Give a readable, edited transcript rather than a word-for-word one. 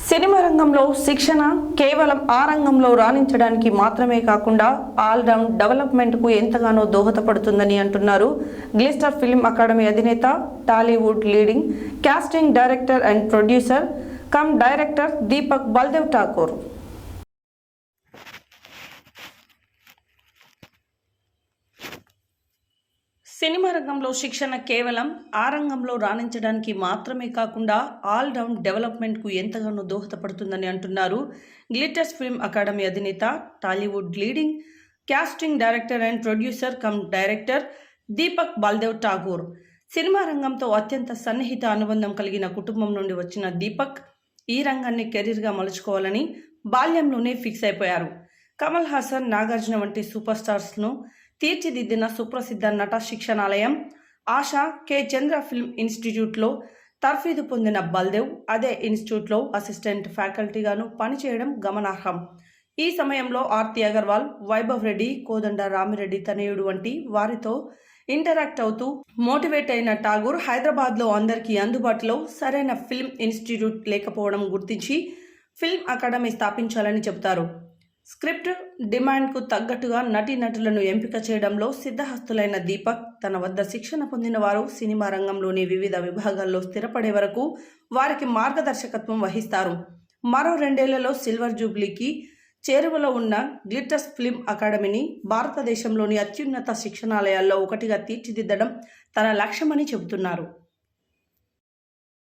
Cinema రంగంలో శిక్షణ కేవలం ఆ రంగంలో రాణించడానికి మాత్రమే కాకుండా ఆల్రౌండ్ డెవలప్మెంట్కు ఎంతగానో దోహదపడుతుందని అంటున్నారు గ్లిస్టర్ ఫిల్మ్ అకాడమీ అధినేత, Tollywood leading casting director and producer cum director Deepak Baldev Thakur. Cinema రంగంలో శిక్షణ కేవలం ఆ రంగంలో రాణించడానికి మాత్రమే కాకుండా ఆల్రౌండ్ డెవలప్మెంట్కు ఎంతగానో దోహదపడుతుందని అంటున్నారు గ్లిటర్స్ ఫిల్మ్ అకాడమీ అధినేత, Tollywood leading casting director and producer cum director Deepak Baldev Thakur. Cinema రంగంతో అత్యంత సన్నిహిత అనుబంధం కలిగిన కుటుంబం నుండి వచ్చిన దీపక్ ఈ రంగాన్ని కెరీర్గా మలుచుకోవాలని బాల్యంలోనే ఫిక్స్ అయిపోయారు. కమల్ హాసన్, నాగార్జున వంటి సూపర్ స్టార్స్ను తీర్చిదిద్దిన సుప్రసిద్ధ నట శిక్షణాలయం ఆశా కె చంద్ర ఫిల్మ్ ఇన్స్టిట్యూట్లో తర్ఫీదు పొందిన బల్దేవ్ అదే ఇన్స్టిట్యూట్లో అసిస్టెంట్ ఫ్యాకల్టీగాను పనిచేయడం గమనార్హం. ఈ సమయంలో ఆర్తి అగర్వాల్, వైభవ్ రెడ్డి, కోదండ రామిరెడ్డి తనయుడు వంటి వారితో ఇంటరాక్ట్ అవుతూ మోటివేట్ అయిన ఠాగూర్ హైదరాబాద్లో అందరికీ అందుబాటులో సరైన ఫిల్మ్ ఇన్స్టిట్యూట్ లేకపోవడం గుర్తించి ఫిల్మ్ అకాడమీ స్థాపించాలని చెబుతారు. స్క్రిప్ట్ డిమాండ్కు తగ్గట్టుగా నటీనటులను ఎంపిక చేయడంలో సిద్ధహస్తులైన దీపక్ తన వద్ద శిక్షణ పొందిన వారు సినిమా రంగంలోని వివిధ విభాగాల్లో స్థిరపడే వరకు వారికి మార్గదర్శకత్వం వహిస్తారు. మరో 2 ఏళ్లలో సిల్వర్ జూబ్లీకి చేరువలో ఉన్న గ్లిటర్స్ ఫిల్మ్ అకాడమీని భారతదేశంలోని అత్యున్నత శిక్షణాలయాల్లో ఒకటిగా తీర్చిదిద్దడం తన లక్ష్యమని చెబుతున్నారు.